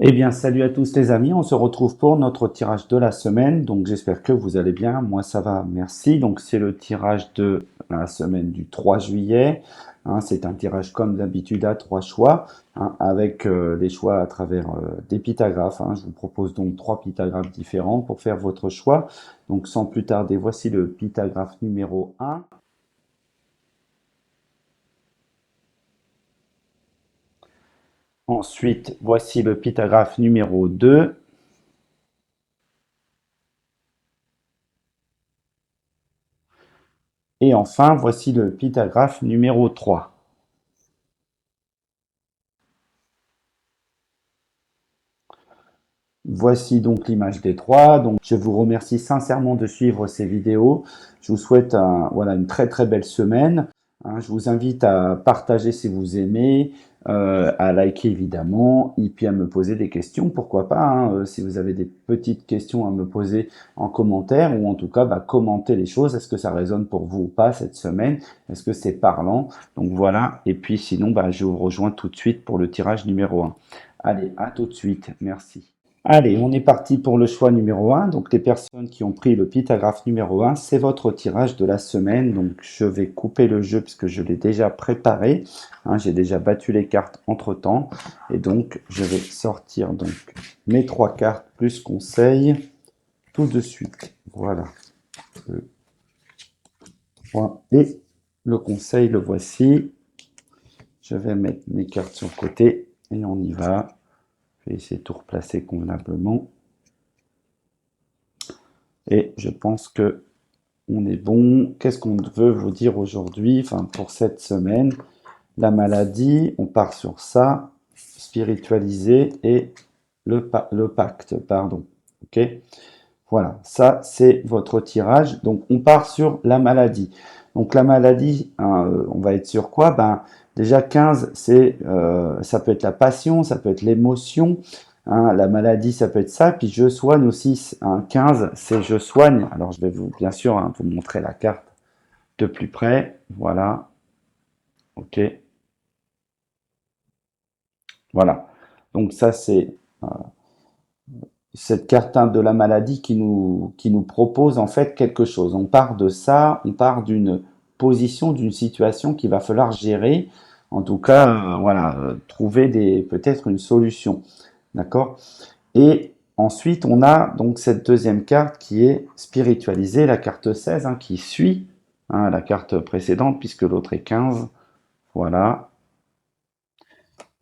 Eh bien, salut à tous les amis, on se retrouve pour notre tirage de la semaine. Donc, j'espère que vous allez bien. Moi, ça va, merci. Donc, c'est le tirage de la semaine du 3 juillet. C'est un tirage comme d'habitude à trois choix, avec des choix à travers des pytagraphes. Je vous propose donc trois pytagraphes différents pour faire votre choix. Donc, sans plus tarder, voici le pytagraphe numéro un. Ensuite, voici le pytagraphe numéro 2. Et enfin, voici le pytagraphe numéro 3. Voici donc l'image des trois. Donc, je vous remercie sincèrement de suivre ces vidéos. Je vous souhaite voilà, une très très belle semaine. Je vous invite à partager si vous aimez, à liker évidemment, et puis à me poser des questions, pourquoi pas. Si vous avez des petites questions à me poser en commentaire, ou en tout cas, commenter les choses. Est-ce que ça résonne pour vous ou pas cette semaine? Est-ce que c'est parlant? Donc voilà. Et puis sinon, je vous rejoins tout de suite pour le tirage numéro un. Allez, à tout de suite. Merci. Allez, on est parti pour le choix numéro un. Donc, les personnes qui ont pris le pytagraphe numéro un, c'est votre tirage de la semaine. Donc, je vais couper le jeu puisque je l'ai déjà préparé. J'ai déjà battu les cartes entre-temps. Et donc, je vais sortir donc mes trois cartes plus conseil tout de suite. Voilà. Le point et le conseil, le voici. Je vais mettre mes cartes sur le côté et on y va. Je vais essayer de tout replacer convenablement. Et je pense que on est bon. Qu'est-ce qu'on veut vous dire aujourd'hui, enfin pour cette semaine? La maladie, on part sur ça, spiritualiser et le pacte, pardon. Ok? Voilà, ça c'est votre tirage. Donc on part sur la maladie. Donc la maladie, on va être sur quoi? Déjà 15, ça peut être la passion, ça peut être l'émotion. La maladie, ça peut être ça. Puis je soigne aussi. 15, c'est je soigne. Alors je vais bien sûr vous montrer la carte de plus près. Voilà, ok, voilà. Donc ça c'est cette carte de la maladie qui nous propose en fait quelque chose. On part de ça, on part d'une position, d'une situation qu'il va falloir gérer, en tout cas, voilà, trouver peut-être une solution, d'accord? Et ensuite, on a donc cette deuxième carte qui est spiritualisée, la carte 16, qui suit la carte précédente, puisque l'autre est 15, voilà.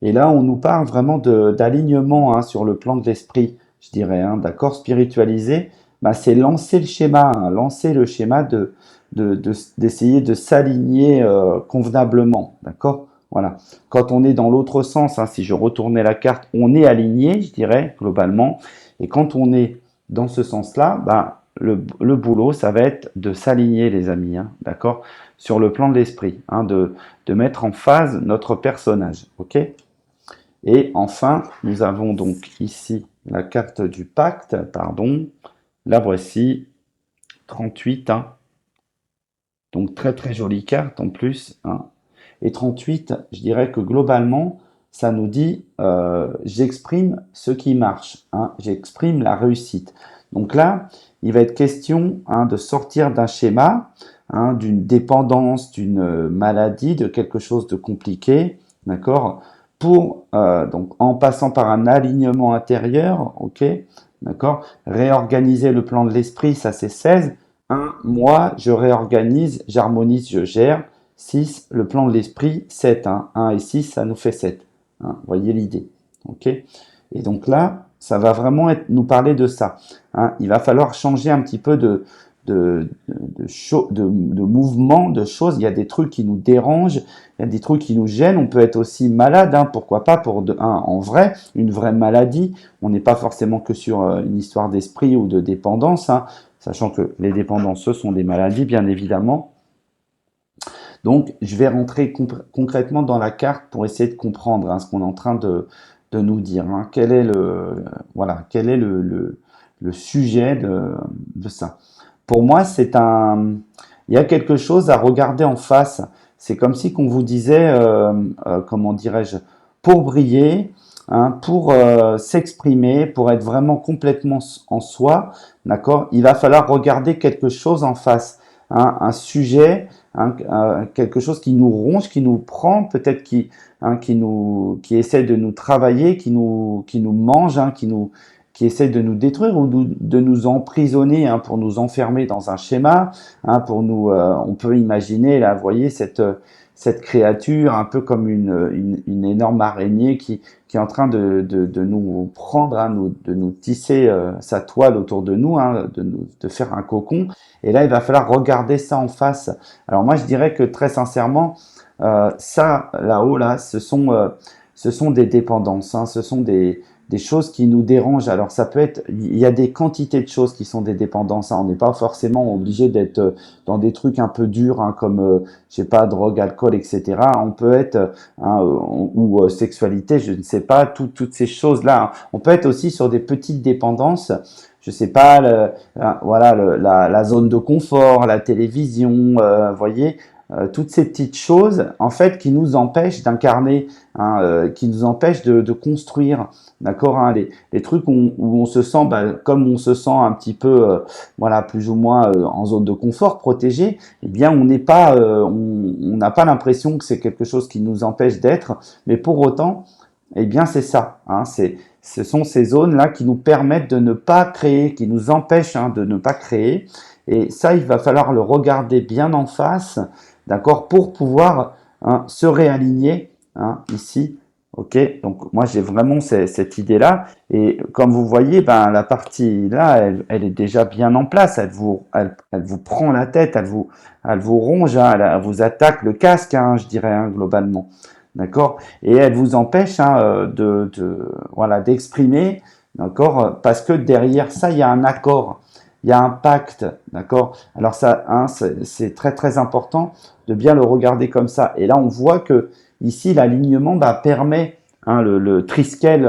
Et là, on nous parle vraiment d'alignement sur le plan de l'esprit, je dirais, d'accord, spiritualisé. C'est lancer le schéma d'essayer de s'aligner convenablement, d'accord? Voilà. Quand on est dans l'autre sens, si je retournais la carte, on est aligné, je dirais, globalement. Et quand on est dans ce sens-là, le boulot, ça va être de s'aligner, les amis, d'accord? Sur le plan de l'esprit, de mettre en phase notre personnage, ok? Et enfin, nous avons donc ici la carte du pacte, pardon. La voici, 38. Donc très très jolie carte en plus. Et 38, je dirais que globalement, ça nous dit j'exprime ce qui marche, j'exprime la réussite. Donc là, il va être question de sortir d'un schéma, d'une dépendance, d'une maladie, de quelque chose de compliqué, d'accord, pour donc en passant par un alignement intérieur, ok, d'accord, réorganiser le plan de l'esprit, ça c'est 16. Moi, je réorganise, j'harmonise, je gère. 6, le plan de l'esprit, 7. 1 et 6, ça nous fait 7. Voyez l'idée. Ok. Et donc là, ça va vraiment nous parler de ça. Il va falloir changer un petit peu de mouvement, de choses. Il y a des trucs qui nous dérangent, il y a des trucs qui nous gênent. On peut être aussi malade, pourquoi pas pour en vrai, une vraie maladie. On n'est pas forcément que sur une histoire d'esprit ou de dépendance, sachant que les dépendances, ce sont des maladies, bien évidemment. Donc, je vais rentrer concrètement dans la carte pour essayer de comprendre ce qu'on est en train de nous dire. Quel est le sujet de ça? Pour moi, il y a quelque chose à regarder en face. C'est comme si qu'on vous disait, comment dirais-je, pour briller, pour s'exprimer, pour être vraiment complètement en soi, d'accord, il va falloir regarder quelque chose en face, un sujet, quelque chose qui nous ronge, qui nous prend, peut-être qui essaie de nous travailler, qui nous mange, qui essaie de nous détruire ou de nous emprisonner, pour nous enfermer dans un schéma, on peut imaginer là, vous voyez cette créature un peu comme une énorme araignée qui est en train de nous prendre, de nous tisser sa toile autour de nous, de faire un cocon. Et là, il va falloir regarder ça en face. Alors moi, je dirais que très sincèrement, ça là-haut, là, ce sont des dépendances, ce sont des choses qui nous dérangent. Alors ça peut être, il y a des quantités de choses qui sont des dépendances. On n'est pas forcément obligé d'être dans des trucs un peu durs, comme je sais pas, drogue, alcool, etc. On peut être ou sexualité, je ne sais pas, toutes ces choses-là. On peut être aussi sur des petites dépendances. Je sais pas, voilà, la zone de confort, la télévision, voyez, toutes ces petites choses, en fait, qui nous empêchent d'incarner, qui nous empêchent de construire, d'accord, les trucs où on se sent, comme on se sent un petit peu, voilà, plus ou moins en zone de confort, protégé, eh bien, on n'est pas, on n'a pas l'impression que c'est quelque chose qui nous empêche d'être, mais pour autant, eh bien, c'est ça, ce sont ces zones-là qui nous permettent de ne pas créer, qui nous empêchent de ne pas créer. Et ça, il va falloir le regarder bien en face, d'accord, pour pouvoir se réaligner ici. Ok, donc moi j'ai vraiment cette idée-là. Et comme vous voyez, la partie là, elle est déjà bien en place. Elle vous prend la tête, elle vous ronge, elle vous attaque le casque, je dirais, globalement. D'accord? Et elle vous empêche voilà, d'exprimer, d'accord? Parce que derrière ça, il y a un accord, il y a un pacte, d'accord? Alors ça, c'est très très important de bien le regarder comme ça. Et là, on voit que ici, l'alignement permet, le triskel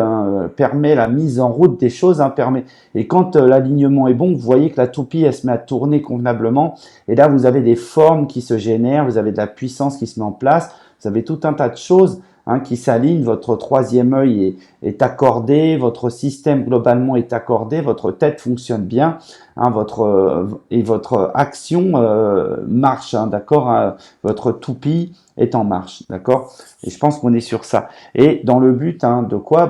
permet la mise en route des choses, permet. Et quand l'alignement est bon, vous voyez que la toupie, elle se met à tourner convenablement. Et là, vous avez des formes qui se génèrent, vous avez de la puissance qui se met en place. Vous avez tout un tas de choses qui s'alignent. Votre troisième œil est accordé, votre système globalement est accordé, votre tête fonctionne bien, et votre action marche, d'accord. Votre toupie est en marche, d'accord. Et je pense qu'on est sur ça. Et dans le but de quoi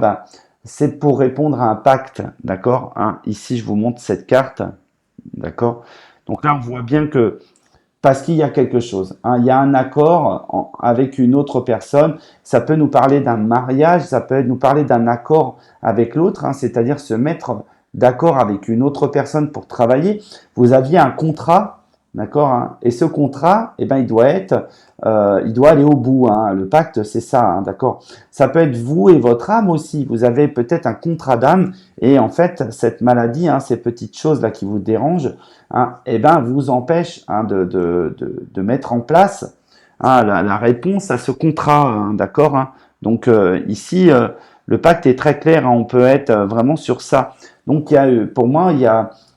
c'est pour répondre à un pacte, d'accord. Ici, je vous montre cette carte, d'accord. Donc là, on voit bien que parce qu'il y a quelque chose, il y a un accord avec une autre personne. Ça peut nous parler d'un mariage, ça peut nous parler d'un accord avec l'autre, c'est-à-dire se mettre d'accord avec une autre personne pour travailler. Vous aviez un contrat, d'accord, et ce contrat, il doit il doit aller au bout. Le pacte, c'est ça, d'accord. Ça peut être vous et votre âme aussi. Vous avez peut-être un contrat d'âme et en fait, cette maladie, ces petites choses là qui vous dérangent, vous empêche de mettre en place la réponse à ce contrat, d'accord. Donc ici, le pacte est très clair. On peut être vraiment sur ça. Donc pour moi,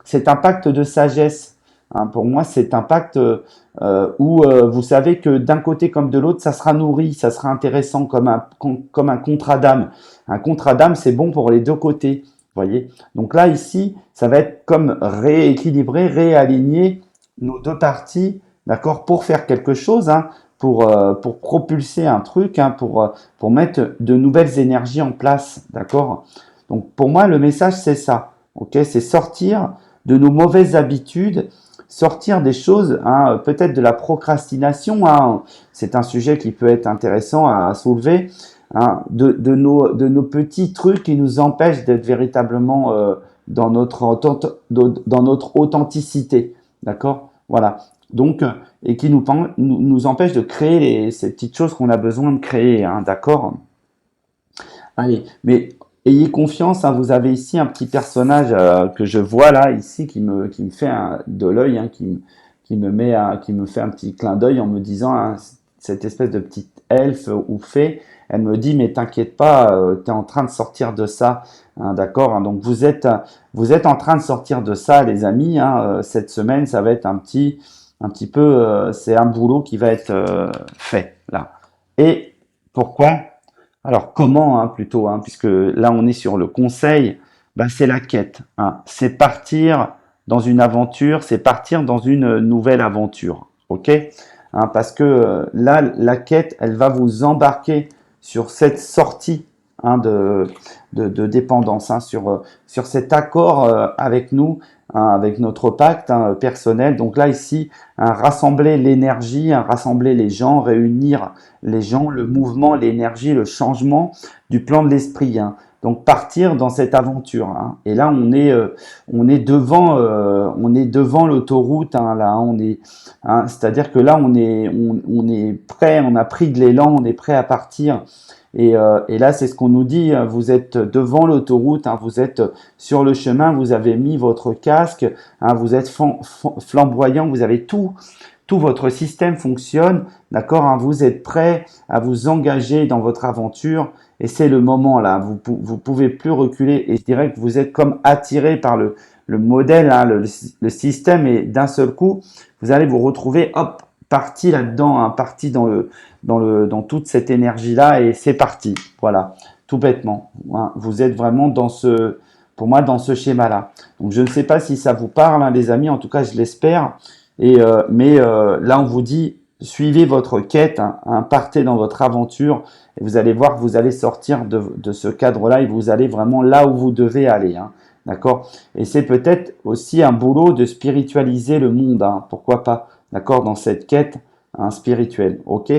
c'est un pacte de sagesse. Pour moi, c'est un pacte où vous savez que d'un côté comme de l'autre, ça sera nourri, ça sera intéressant comme un contrat d'âme. Un contrat d'âme, c'est bon pour les deux côtés. Voyez. Donc là, ici, ça va être comme rééquilibrer, réaligner nos deux parties, d'accord, pour faire quelque chose, pour propulser un truc, pour mettre de nouvelles énergies en place, d'accord. Donc pour moi, le message, c'est ça, ok, c'est sortir de nos mauvaises habitudes, sortir des choses, peut-être de la procrastination, c'est un sujet qui peut être intéressant à soulever, de nos petits trucs qui nous empêchent d'être véritablement dans notre authenticité, d'accord? Voilà. Donc, et qui nous empêchent de créer ces petites choses qu'on a besoin de créer, d'accord? Allez, mais ayez confiance, vous avez ici un petit personnage que je vois là, ici, qui me fait de l'œil, qui me fait un petit clin d'œil en me disant, cette espèce de petite elfe ou fée, elle me dit, mais t'inquiète pas, tu es en train de sortir de ça, d'accord. Donc vous êtes en train de sortir de ça, les amis. Cette semaine, ça va être un petit peu, c'est un boulot qui va être fait là. Et pourquoi? Alors comment, hein, plutôt, hein, puisque là on est sur le conseil, ben, c'est la quête, hein. C'est partir dans une aventure, c'est partir dans une nouvelle aventure, ok? Hein, parce que là, la quête, elle va vous embarquer sur cette sortie, hein, de dépendance, hein, sur cet accord avec nous, hein, avec notre pacte, hein, personnel. Donc là, ici, hein, rassembler l'énergie, hein, rassembler les gens, réunir les gens, le mouvement, l'énergie, le changement du plan de l'esprit, hein. Donc partir dans cette aventure, hein. Et là on est devant l'autoroute, hein, là on est, hein, c'est-à-dire que là on est prêt, on a pris de l'élan, on est prêt à partir. Et là, c'est ce qu'on nous dit, hein, vous êtes devant l'autoroute, hein, vous êtes sur le chemin, vous avez mis votre casque, hein, vous êtes flamboyant, vous avez tout votre système fonctionne, d'accord, hein, vous êtes prêt à vous engager dans votre aventure et c'est le moment là, vous pouvez plus reculer et je dirais que vous êtes comme attiré par le modèle, hein, le système et d'un seul coup, vous allez vous retrouver, hop, parti là-dedans, hein, parti dans toute cette énergie-là et c'est parti, voilà, tout bêtement, hein, vous êtes vraiment pour moi, dans ce schéma-là. Donc je ne sais pas si ça vous parle, hein, les amis, en tout cas je l'espère. Mais là, on vous dit, suivez votre quête, hein, hein, partez dans votre aventure, et vous allez voir que vous allez sortir de ce cadre-là et vous allez vraiment là où vous devez aller, hein, d'accord? Et c'est peut-être aussi un boulot de spiritualiser le monde, hein, pourquoi pas, d'accord, dans cette quête, hein, spirituelle, ok?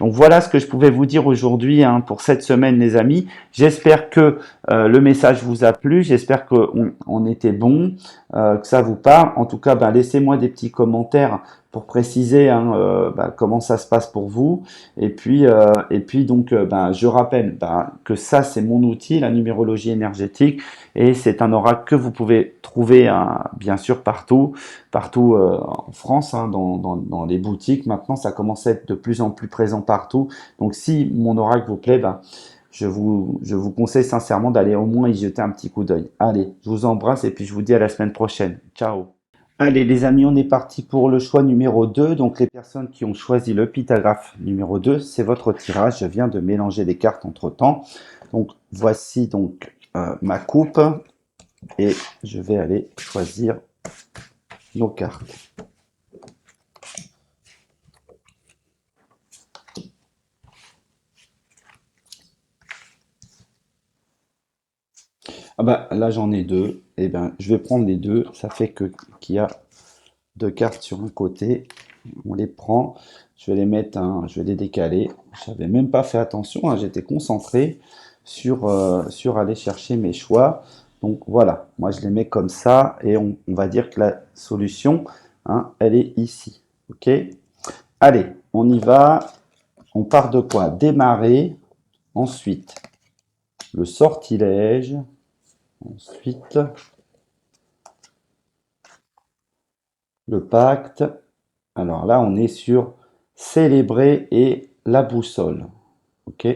Donc voilà ce que je pouvais vous dire aujourd'hui, hein, pour cette semaine, les amis. J'espère que le message vous a plu, j'espère qu'on était bon, que ça vous parle. En tout cas, ben, laissez-moi des petits commentaires pour préciser, hein, ben, comment ça se passe pour vous. Et puis donc, ben, je rappelle ben, que ça, c'est mon outil, la numérologie énergétique, et c'est un oracle que vous pouvez trouver, hein, bien sûr partout en France, hein, dans les boutiques. Maintenant, ça commence à être de plus en plus présent partout. Donc, si mon oracle vous plaît, ben, je vous conseille sincèrement d'aller au moins y jeter un petit coup d'œil. Allez, je vous embrasse et puis je vous dis à la semaine prochaine. Ciao. Allez les amis, on est parti pour le choix numéro 2. Donc les personnes qui ont choisi le pythagraphe numéro 2, c'est votre tirage. Je viens de mélanger les cartes entre-temps. Donc voici donc ma coupe et je vais aller choisir nos cartes. Ah bah là j'en ai deux. Et ben je vais prendre les deux. Ça fait que qu'il y a deux cartes sur un côté. On les prend. Je vais les mettre, je vais les décaler. Je n'avais même pas fait attention, hein, j'étais concentré sur aller chercher mes choix. Donc voilà, moi je les mets comme ça et on va dire que la solution, hein, elle est ici. Ok? Allez, on y va. On part de quoi? Démarrer. Ensuite, le sortilège. Ensuite, le pacte. Alors là, on est sur célébrer et la boussole. Ok?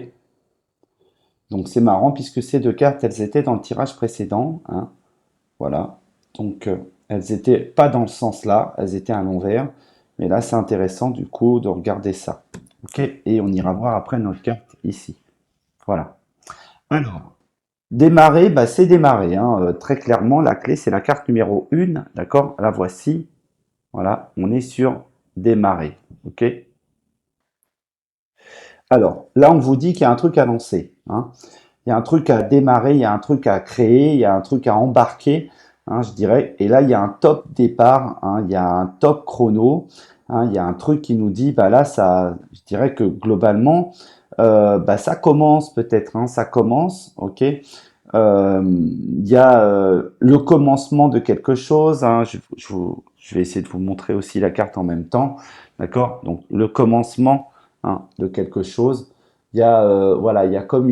Donc c'est marrant puisque ces deux cartes, elles étaient dans le tirage précédent, hein. Voilà. Donc elles étaient pas dans le sens là, elles étaient à l'envers. Mais là, c'est intéressant du coup de regarder ça. Ok? Et on ira voir après notre carte ici. Voilà. Alors, démarrer, bah, c'est démarrer, hein. Très clairement, la clé, c'est la carte numéro 1. D'accord? La voici. Voilà. On est sur démarrer. Ok? Alors, là, on vous dit qu'il y a un truc à lancer, hein. Il y a un truc à démarrer, il y a un truc à créer, il y a un truc à embarquer, hein, je dirais. Et là, il y a un top départ, hein, il y a un top chrono, hein, il y a un truc qui nous dit, bah là, ça, je dirais que globalement, bah ça commence peut-être, hein, ça commence, ok. Il y a le commencement de quelque chose, hein, je vais essayer de vous montrer aussi la carte en même temps, d'accord. Donc le commencement, hein, de quelque chose. Il y a voilà, il y a comme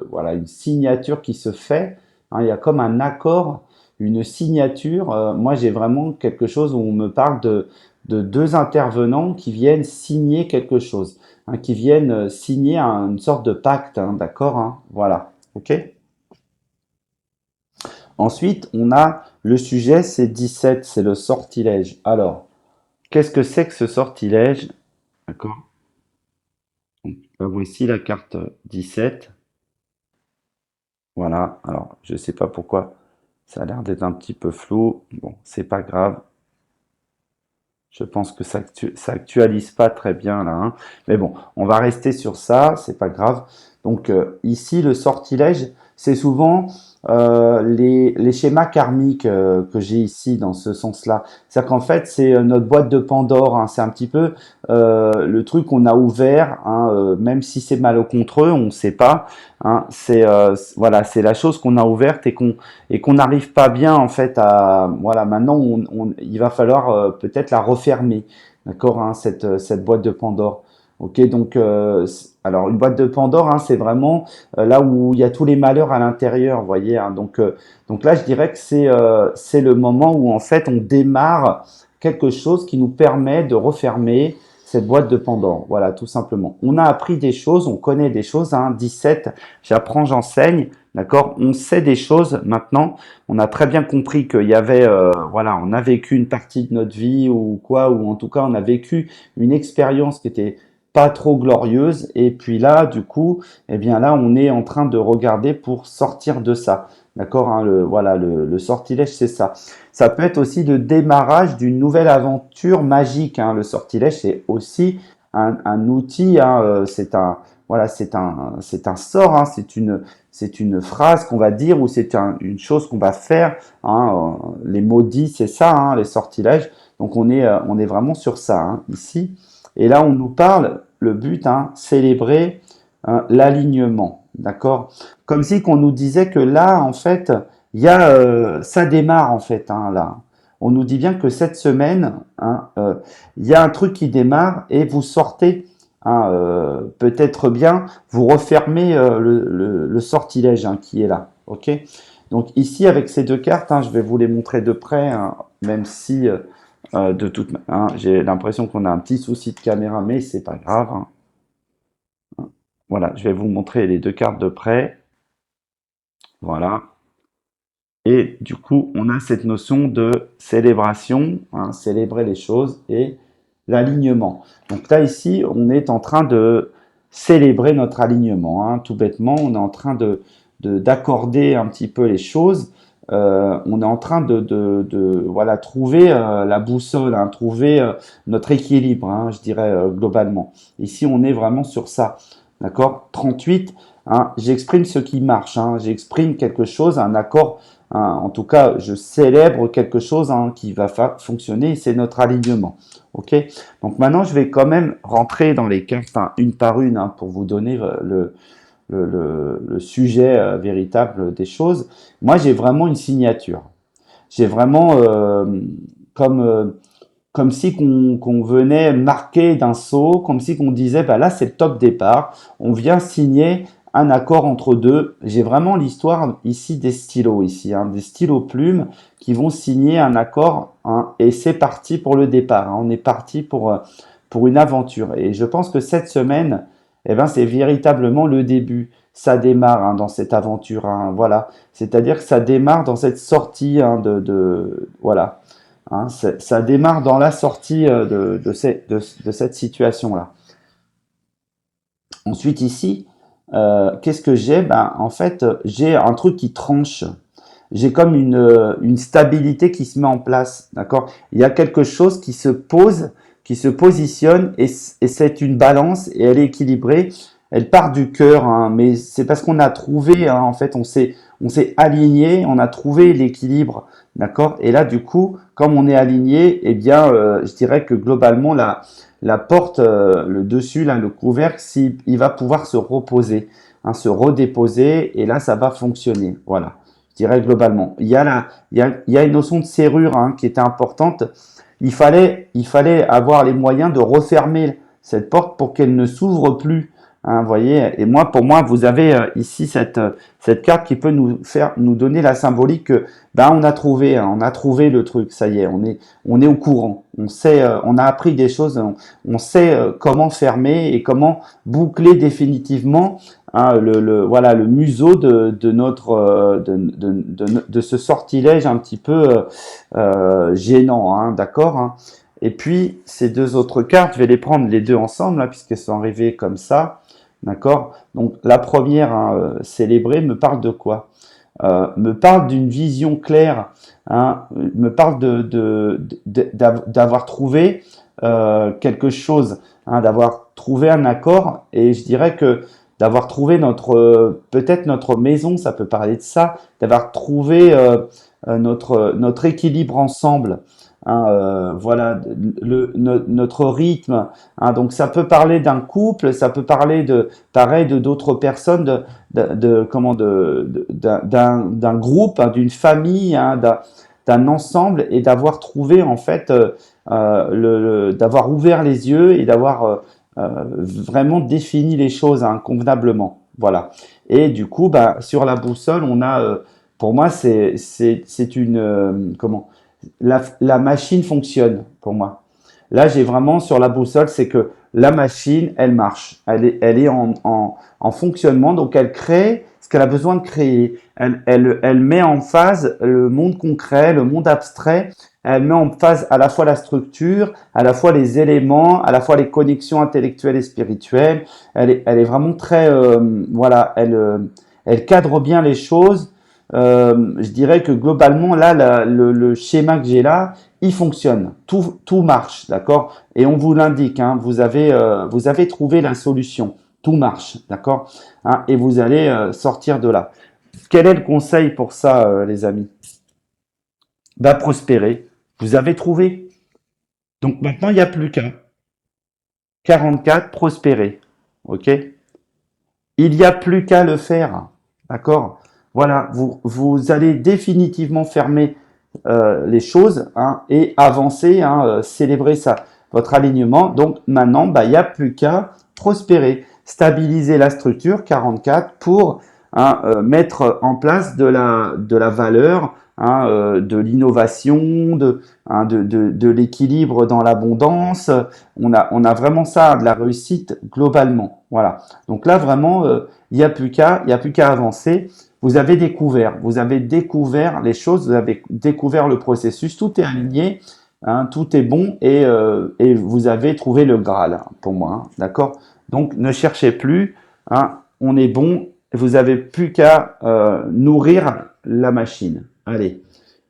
voilà, une signature qui se fait, hein, il y a comme un accord, une signature. Moi, j'ai vraiment quelque chose où on me parle de deux intervenants qui viennent signer quelque chose, hein, qui viennent signer une sorte de pacte, hein, d'accord, hein, voilà, ok. Ensuite, on a le sujet, c'est 17, c'est le sortilège. Alors, qu'est-ce que c'est que ce sortilège? D'accord. Voici la carte 17. Voilà, alors je sais pas pourquoi ça a l'air d'être un petit peu flou. Bon, c'est pas grave. Je pense que ça actualise pas très bien là, hein. Mais bon, on va rester sur ça, c'est pas grave. Donc ici, le sortilège, c'est souvent les schémas karmiques que j'ai ici dans ce sens-là. C'est-à-dire qu'en fait, c'est notre boîte de Pandore, hein. C'est un petit peu le truc qu'on a ouvert, hein, même si c'est malencontreux, on ne sait pas, hein. Voilà, c'est la chose qu'on a ouverte et qu'on n'arrive pas bien en fait à voilà maintenant il va falloir peut-être la refermer, d'accord, hein, cette boîte de Pandore. Ok, donc alors une boîte de Pandore, hein, c'est vraiment là où il y a tous les malheurs à l'intérieur, vous voyez, hein. Donc là je dirais que c'est le moment où en fait on démarre quelque chose qui nous permet de refermer cette boîte de Pandore. Voilà, tout simplement. On a appris des choses, on connaît des choses, hein. 17, j'apprends, j'enseigne. D'accord? On sait des choses maintenant. On a très bien compris qu'il y avait, voilà, on a vécu une partie de notre vie ou quoi, ou en tout cas, on a vécu une expérience qui était pas trop glorieuse. Et puis là, du coup, eh bien là, on est en train de regarder pour sortir de ça. D'accord? Hein, voilà, le sortilège, c'est ça. Ça peut être aussi le démarrage d'une nouvelle aventure magique, hein. Le sortilège, c'est aussi un outil, hein, voilà, c'est un sort, hein, c'est une phrase qu'on va dire ou c'est une chose qu'on va faire, hein. Les maudits, c'est ça, hein, les sortilèges. Donc on est vraiment sur ça, hein, ici. Et là, on nous parle, le but, hein, célébrer hein, l'alignement, d'accord? Comme si qu'on nous disait que là, en fait, ça démarre en fait, hein, là. On nous dit bien que cette semaine, hein, il y a un truc qui démarre et vous sortez, hein, peut-être bien, vous refermez le sortilège hein, qui est là. Ok. Donc ici avec ces deux cartes, hein, je vais vous les montrer de près, hein, même si j'ai l'impression qu'on a un petit souci de caméra, mais c'est pas grave, hein. Voilà, je vais vous montrer les deux cartes de près. Voilà. Et du coup, on a cette notion de célébration, hein, célébrer les choses et l'alignement. Donc là, ici, on est en train de célébrer notre alignement, hein, tout bêtement. On est en train d'accorder un petit peu les choses. On est en train voilà, trouver la boussole, hein, trouver notre équilibre, hein, je dirais globalement. Ici, on est vraiment sur ça. D'accord? 38, hein, j'exprime ce qui marche, hein, j'exprime quelque chose, un accord. Hein, en tout cas, je célèbre quelque chose hein, qui va fonctionner, c'est notre alignement. Ok. Donc maintenant, je vais quand même rentrer dans les cartes hein, une par une hein, pour vous donner le sujet véritable des choses. Moi, j'ai vraiment une signature. J'ai vraiment comme comme si qu'on venait marquer d'un sceau, comme si qu'on disait, bah là c'est le top départ, on vient signer un accord entre deux. J'ai vraiment l'histoire ici des stylos, ici, hein, des stylos plumes qui vont signer un accord, hein, et c'est parti pour le départ, hein. On est parti pour une aventure. Et je pense que cette semaine, eh ben, c'est véritablement le début. Ça démarre hein, dans cette aventure, hein, voilà. C'est-à-dire que ça démarre dans cette sortie hein, voilà. Hein, ça démarre dans la sortie de cette situation-là. Ensuite, ici, qu'est-ce que j'ai? Ben, en fait, j'ai un truc qui tranche. J'ai comme une stabilité qui se met en place. D'accord? Il y a quelque chose qui se pose, qui se positionne, et c'est une balance, et elle est équilibrée. Elle part du cœur, hein, mais c'est parce qu'on a trouvé, hein, en fait, on s'est aligné, on a trouvé l'équilibre. D'accord? Et là, du coup, comme on est aligné, eh bien, je dirais que globalement, la porte, le dessus, là, le couvercle, il va pouvoir se reposer, hein, se redéposer, et là, ça va fonctionner. Voilà, je dirais globalement. Il y a une notion de serrure hein, qui était importante. Il fallait avoir les moyens de refermer cette porte pour qu'elle ne s'ouvre plus. Hein, vous voyez, et pour moi, vous avez ici cette carte qui peut nous donner la symbolique que ben on a trouvé, hein, on a trouvé le truc, ça y est, on est au courant, on sait, on a appris des choses, on sait comment fermer et comment boucler définitivement hein, voilà le museau de notre de ce sortilège un petit peu gênant, hein, d'accord, hein. Et puis ces deux autres cartes, je vais les prendre les deux ensemble là, puisqu'elles sont arrivées comme ça. D'accord? Donc la première, hein, célébrer, me parle de quoi? Me parle d'une vision claire, hein, me parle d'avoir trouvé quelque chose, hein, d'avoir trouvé un accord, et je dirais que d'avoir trouvé peut-être notre maison, ça peut parler de ça, d'avoir trouvé notre équilibre ensemble, hein, voilà, notre rythme, hein, donc ça peut parler d'un couple, ça peut parler pareil, de d'autres personnes, comment d'un groupe, hein, d'une famille, hein, d'un ensemble, et d'avoir trouvé en fait d'avoir ouvert les yeux et d'avoir vraiment défini les choses, hein, convenablement. Voilà. Et du coup, bah, sur la boussole, on a, pour moi, c'est une, comment, la machine fonctionne pour moi. Là, j'ai vraiment sur la boussole, c'est que la machine, elle marche, elle est en fonctionnement, donc elle crée ce qu'elle a besoin de créer. Elle met en phase le monde concret, le monde abstrait. Elle met en phase à la fois la structure, à la fois les éléments, à la fois les connexions intellectuelles et spirituelles. Elle est vraiment très, voilà, elle cadre bien les choses. Je dirais que globalement, là, le schéma que j'ai là, il fonctionne. Tout marche, d'accord? Et on vous l'indique, hein, vous avez trouvé la solution. Tout marche, d'accord? Hein, et vous allez sortir de là. Quel est le conseil pour ça, les amis? Bah, prospérer. Vous avez trouvé. Donc maintenant, il n'y a plus qu'un. 44, prospérer. OK? Il n'y a plus qu'à le faire. D'accord? Voilà, vous allez définitivement fermer les choses, hein, et avancer, hein, célébrer ça, votre alignement. Donc maintenant, bah, il n'y a plus qu'à prospérer, stabiliser la structure 44 pour, hein, mettre en place de la valeur, hein, de l'innovation, de l'équilibre dans l'abondance. On a vraiment ça, de la réussite globalement. Voilà. Donc là, vraiment, il y a plus qu'à avancer. Vous avez découvert les choses, vous avez découvert le processus, tout est aligné, hein, tout est bon, et vous avez trouvé le Graal, hein, pour moi, hein, d'accord? Donc ne cherchez plus, hein, on est bon, vous avez plus qu'à nourrir la machine. Allez,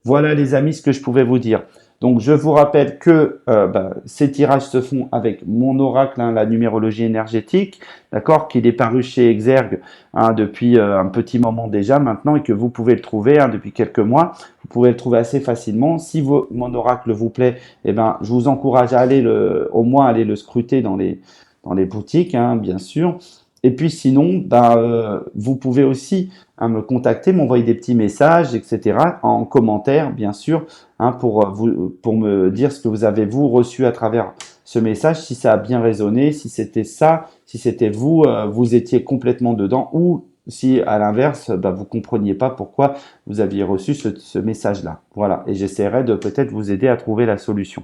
voilà les amis ce que je pouvais vous dire. Donc je vous rappelle que bah, ces tirages se font avec mon oracle, hein, la numérologie énergétique, d'accord, qu'il est paru chez Exergue, hein, depuis un petit moment déjà maintenant, et que vous pouvez le trouver, hein, depuis quelques mois. Vous pouvez le trouver assez facilement. Si mon oracle vous plaît, eh ben, je vous encourage à aller au moins aller le scruter dans les boutiques, hein, bien sûr. Et puis sinon, bah, vous pouvez aussi, hein, me contacter, m'envoyer des petits messages, etc., en commentaire, bien sûr, hein, pour me dire ce que vous avez, vous, reçu à travers ce message, si ça a bien résonné, si c'était ça, si c'était vous, vous étiez complètement dedans, ou si à l'inverse, bah, vous compreniez pas pourquoi vous aviez reçu ce message-là. Voilà, et j'essaierai de peut-être vous aider à trouver la solution.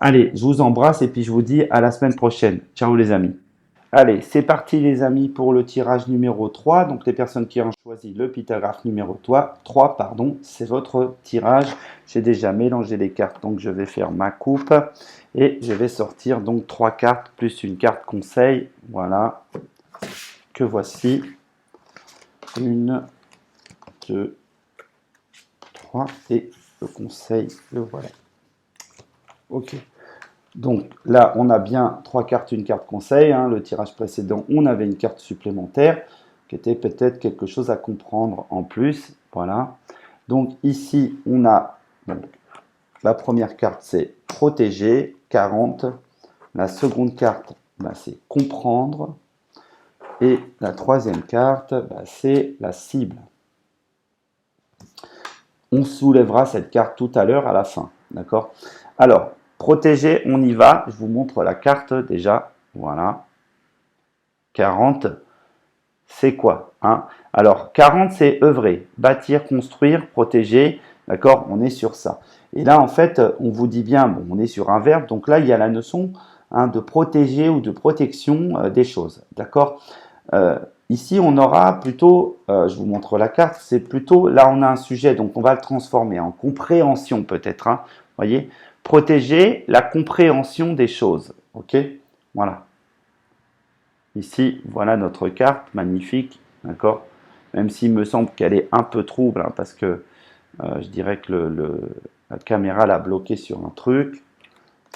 Allez, je vous embrasse et puis je vous dis à la semaine prochaine. Ciao les amis. Allez, c'est parti les amis pour le tirage numéro 3. Donc les personnes qui ont choisi le pythagrathe numéro 3, pardon, c'est votre tirage. J'ai déjà mélangé les cartes, donc je vais faire ma coupe et je vais sortir donc 3 cartes plus une carte conseil. Voilà, que voici. 1, 2, 3 et le conseil, le voilà. Ok. Donc là, on a bien 3 cartes, une carte conseil, hein. Le tirage précédent, on avait une carte supplémentaire qui était peut-être quelque chose à comprendre en plus. Voilà. Donc ici, on a donc, la première carte, c'est protéger, 40. La seconde carte, bah, c'est comprendre. Et la troisième carte, bah, c'est la cible. On soulèvera cette carte tout à l'heure à la fin. D'accord? Alors, protéger, on y va. Je vous montre la carte déjà. Voilà. 40, c'est quoi, hein? Alors, 40, c'est œuvrer, bâtir, construire, protéger. D'accord? On est sur ça. Et là, en fait, on vous dit bien, bon, on est sur un verbe. Donc là, il y a la notion, hein, de protéger ou de protection des choses. D'accord? Ici, on aura plutôt, je vous montre la carte, c'est plutôt, là on a un sujet, donc on va le transformer en compréhension peut-être, hein, voyez, protéger la compréhension des choses, ok, voilà. Ici, voilà notre carte, magnifique, d'accord? Même s'il me semble qu'elle est un peu trouble, hein, parce que je dirais que la caméra l'a bloqué sur un truc,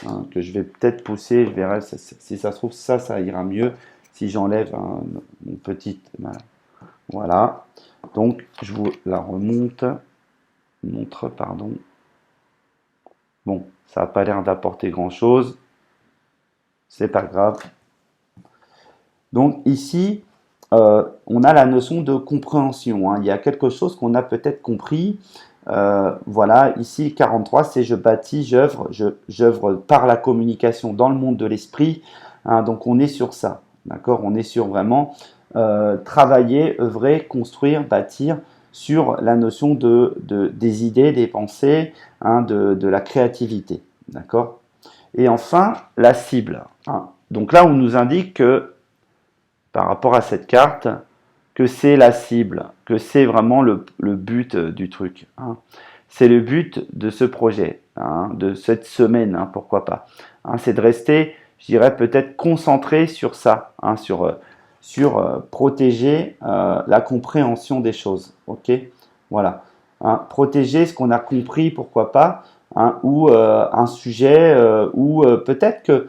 hein, que je vais peut-être pousser, je verrai si ça se trouve, ça ira mieux si j'enlève mon petit... Voilà, donc je vous la montre, pardon. Bon, ça n'a pas l'air d'apporter grand-chose, c'est pas grave. Donc ici, on a la notion de compréhension, hein. Il y a quelque chose qu'on a peut-être compris. Voilà, ici 43, c'est je bâtis, j'œuvre par la communication dans le monde de l'esprit, hein. Donc on est sur ça, d'accord? On est sur vraiment travailler, œuvrer, construire, bâtir sur la notion des idées, des pensées, hein, de la créativité, d'accord? Et enfin, la cible, hein. Donc là, on nous indique que par rapport à cette carte, que c'est la cible, que c'est vraiment le but du truc, hein. C'est le but de ce projet, hein, de cette semaine, hein, pourquoi pas, hein. C'est de rester, je dirais, peut-être concentré sur ça, hein, sur protéger la compréhension des choses. Ok, voilà, hein, protéger ce qu'on a compris, pourquoi pas, hein, ou un sujet, ou peut-être que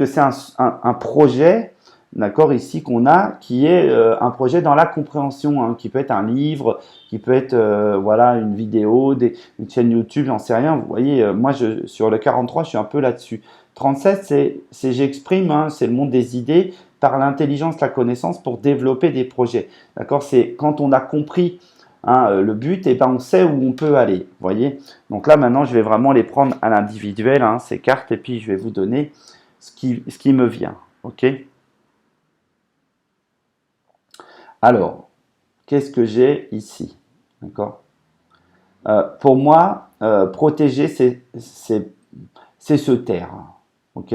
c'est un projet, d'accord, ici qu'on a, qui est un projet dans la compréhension, hein, qui peut être un livre, qui peut être voilà, une vidéo, une chaîne YouTube, j'en sais rien. Vous voyez, moi sur le 43, je suis un peu là-dessus. 37, c'est j'exprime, hein, c'est le monde des idées par l'intelligence, la connaissance pour développer des projets. D'accord, c'est quand on a compris, hein, le but, et ben on sait où on peut aller. Vous voyez. Donc là maintenant, je vais vraiment les prendre à l'individuel, hein, ces cartes, et puis je vais vous donner ce qui me vient. Ok. Alors, qu'est-ce que j'ai ici? D'accord. Pour moi, protéger, c'est se taire. Ok.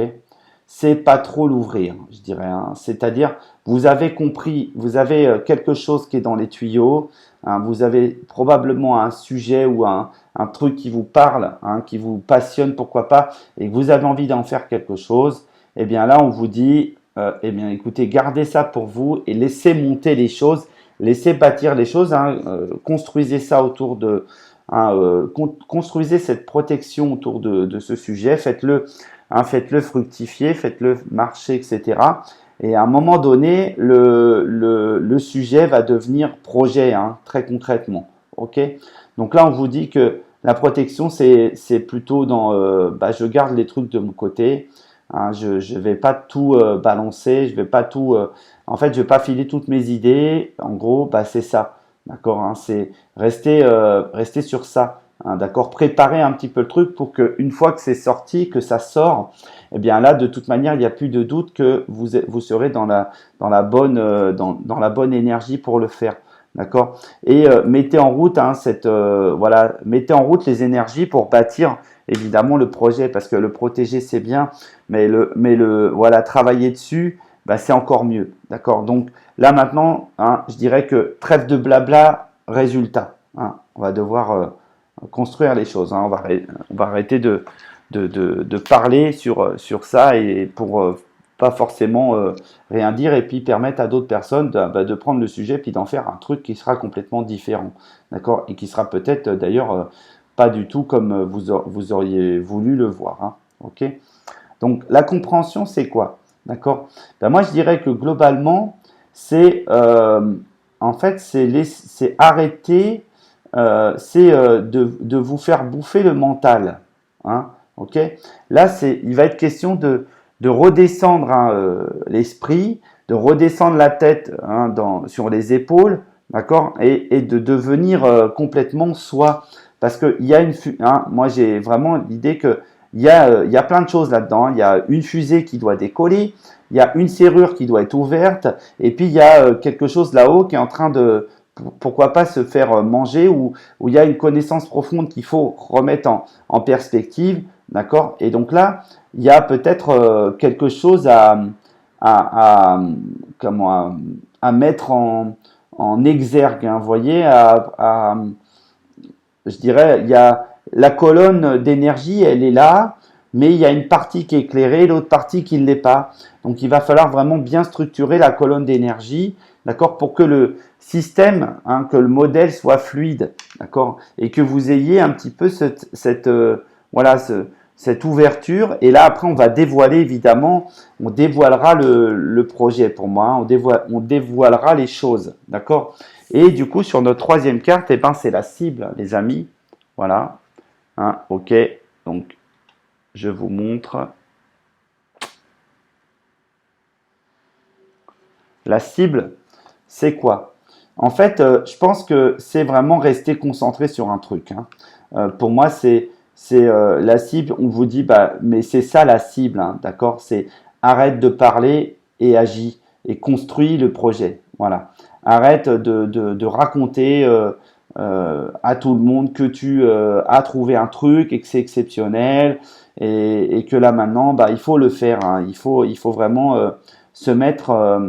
C'est pas trop l'ouvrir, je dirais, hein. C'est-à-dire, vous avez compris, vous avez quelque chose qui est dans les tuyaux, hein, vous avez probablement un sujet ou un truc qui vous parle, hein, qui vous passionne, pourquoi pas, et que vous avez envie d'en faire quelque chose. Eh bien là, on vous dit, eh bien écoutez, gardez ça pour vous et laissez monter les choses, laissez bâtir les choses, hein, construisez ça autour de, hein, construisez cette protection autour de ce sujet, faites-le, hein, faites-le fructifier, faites-le marcher, etc. Et à un moment donné, le sujet va devenir projet, hein, très concrètement. Ok. Donc là, on vous dit que la protection, c'est plutôt dans, bah, je garde les trucs de mon côté, hein, je vais pas tout balancer, je vais pas tout, en fait, je vais pas filer toutes mes idées. En gros, bah, c'est ça, d'accord, hein, c'est rester sur ça, hein, d'accord, préparer un petit peu le truc pour que une fois que c'est sorti, que ça sort, eh bien là, de toute manière, il n'y a plus de doute que vous serez dans la bonne, dans la bonne énergie pour le faire. D'accord. Et mettez en route, hein, voilà, mettez en route les énergies pour bâtir évidemment le projet, parce que le protéger c'est bien, mais voilà, travailler dessus, bah, c'est encore mieux. D'accord. Donc là maintenant, hein, je dirais que trêve de blabla, résultat, hein. On va devoir construire les choses, hein. On va arrêter de parler sur ça et pour pas forcément rien dire et puis permettre à d'autres personnes de prendre le sujet puis d'en faire un truc qui sera complètement différent, d'accord, et qui sera peut-être d'ailleurs pas du tout comme vous auriez voulu le voir, hein. Ok. Donc la compréhension c'est quoi, d'accord? Ben, moi je dirais que globalement c'est en fait c'est arrêter, c'est de vous faire bouffer le mental, hein. Ok. Là il va être question de redescendre, hein, l'esprit, de redescendre la tête, hein, sur les épaules, d'accord, et de devenir complètement soi. Parce que il y a hein, moi j'ai vraiment l'idée que il y a plein de choses là-dedans. Il y a une fusée qui doit décoller, il y a une serrure qui doit être ouverte, et puis il y a quelque chose là-haut qui est en train de, pourquoi pas, se faire manger, où il y a une connaissance profonde qu'il faut remettre en perspective, d'accord. Et donc là, il y a peut-être quelque chose comment, à mettre en exergue, hein, vous voyez, je dirais, il y a la colonne d'énergie, elle est là. mais il y a une partie qui est éclairée, l'autre partie qui ne l'est pas. Donc, il va falloir vraiment bien structurer la colonne d'énergie, d'accord, pour que le système, hein, que le modèle soit fluide, d'accord, et que vous ayez un petit peu voilà, cette ouverture. Et là, après, on va dévoiler, évidemment, on dévoilera le projet pour moi, hein, on dévoilera les choses, d'accord. Et du coup, sur notre troisième carte, eh ben, c'est la cible, les amis. Voilà, hein, ok, donc je vous montre. La cible, c'est quoi? En fait, je pense que c'est vraiment rester concentré sur un truc, hein. Pour moi, c'est la cible. On vous dit, bah, mais c'est ça la cible, hein, d'accord? C'est arrête de parler et agis et construis le projet. Voilà. Arrête de raconter à tout le monde que tu as trouvé un truc et que c'est exceptionnel et que là maintenant, bah, il faut le faire, hein. Il faut vraiment se mettre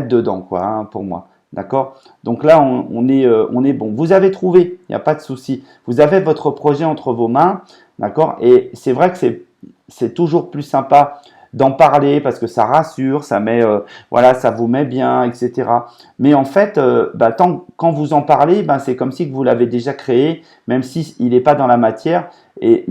dedans, quoi, hein, pour moi. D'accord? Donc là, on est bon. Vous avez trouvé, il n'y a pas de souci. Vous avez votre projet entre vos mains, d'accord? Et c'est vrai que c'est toujours plus sympa d'en parler parce que ça rassure, ça met, voilà, ça vous met bien, etc. Mais en fait, bah, quand vous en parlez, ben, c'est comme si que vous l'avez déjà créé, même si il n'est pas dans la matière. Et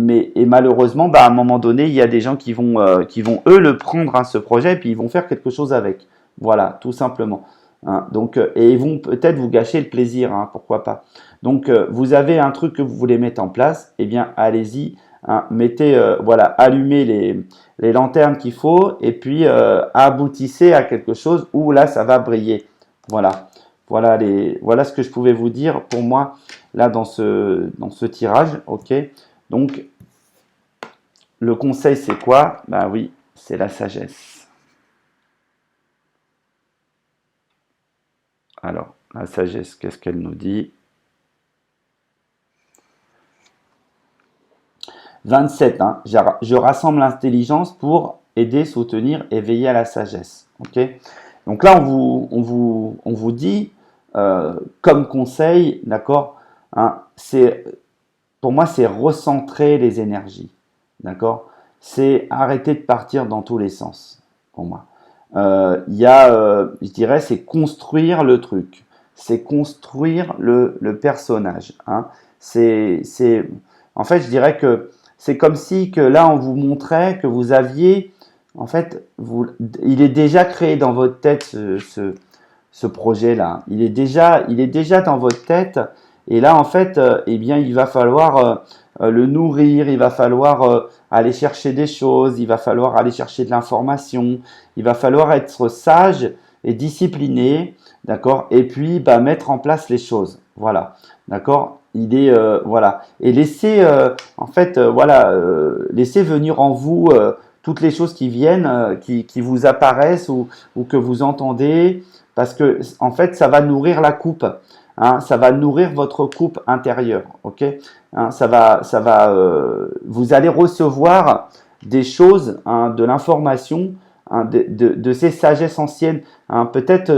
malheureusement, bah, à un moment donné, il y a des gens qui vont eux le prendre, hein, ce projet, et puis ils vont faire quelque chose avec. Voilà, tout simplement. Hein. Donc, et ils vont peut-être vous gâcher le plaisir, hein, pourquoi pas. Donc, vous avez un truc que vous voulez mettre en place, eh bien, allez-y, hein, mettez, voilà, allumez les lanternes qu'il faut, et puis aboutissez à quelque chose où là, ça va briller. Voilà, voilà ce que je pouvais vous dire pour moi là dans ce tirage, ok. Donc, le conseil, c'est quoi? Ben oui, c'est la sagesse. Alors, la sagesse, qu'est-ce qu'elle nous dit? 27, hein, je rassemble l'intelligence pour aider, soutenir et veiller à la sagesse. Ok. Donc là, on vous dit, comme conseil, d'accord, hein, pour moi, c'est recentrer les énergies. D'accord? C'est arrêter de partir dans tous les sens, pour moi. Je dirais, c'est construire le truc. C'est construire le personnage, hein. En fait, je dirais que c'est comme si que là, on vous montrait que vous aviez, en fait, il est déjà créé dans votre tête ce projet-là. Il est déjà dans votre tête. Et là, en fait, eh bien, il va falloir le nourrir, il va falloir aller chercher des choses, il va falloir aller chercher de l'information, il va falloir être sage et discipliné, d'accord? Et puis, bah, mettre en place les choses, voilà, d'accord? Voilà, et laisser, en fait, voilà, laisser venir en vous toutes les choses qui viennent, qui vous apparaissent ou que vous entendez, parce que en fait, ça va nourrir la coupe. Hein, ça va nourrir votre coupe intérieure, ok? Hein, vous allez recevoir des choses, hein, de l'information, hein, de ces sagesses anciennes. Hein, peut-être,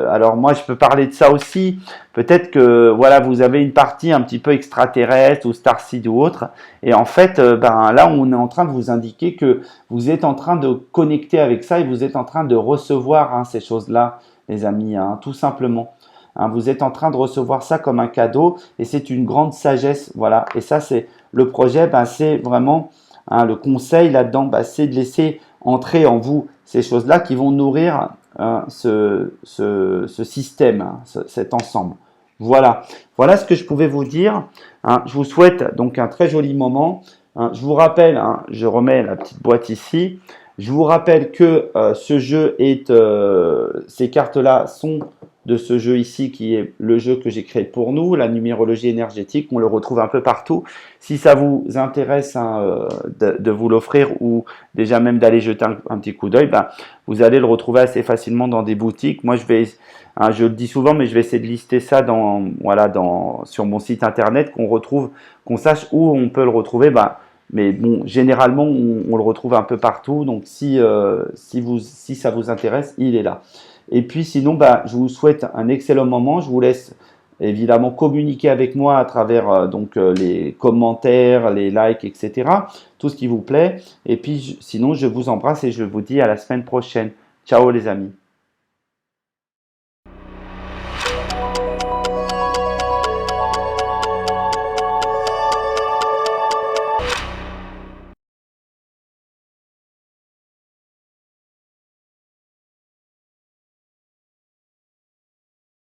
alors moi je peux parler de ça aussi. Peut-être que voilà, vous avez une partie un petit peu extraterrestre ou starseed ou autre, et en fait, ben là on est en train de vous indiquer que vous êtes en train de connecter avec ça et vous êtes en train de recevoir, hein, ces choses-là, les amis, hein, tout simplement. Hein, vous êtes en train de recevoir ça comme un cadeau et c'est une grande sagesse. Voilà. Et ça, c'est le projet, ben, c'est vraiment, hein, le conseil là-dedans, ben, c'est de laisser entrer en vous ces choses-là qui vont nourrir, hein, ce système, hein, cet ensemble. Voilà. Voilà ce que je pouvais vous dire. Hein. Je vous souhaite donc un très joli moment. Hein. Je vous rappelle, hein, je remets la petite boîte ici. Je vous rappelle que ce jeu ces cartes-là sont de ce jeu ici qui est le jeu que j'ai créé pour nous, la numérologie énergétique. On le retrouve un peu partout. Si ça vous intéresse, hein, de vous l'offrir ou déjà même d'aller jeter un petit coup d'œil, ben, vous allez le retrouver assez facilement dans des boutiques. Moi, hein, je le dis souvent, mais je vais essayer de lister ça sur mon site internet, qu'on sache où on peut le retrouver. Ben, mais bon, généralement, on le retrouve un peu partout. Donc, si ça vous intéresse, il est là. Et puis, sinon, bah, je vous souhaite un excellent moment. Je vous laisse évidemment communiquer avec moi à travers les commentaires, les likes, etc. Tout ce qui vous plaît. Et puis sinon, je vous embrasse et je vous dis à la semaine prochaine. Ciao les amis.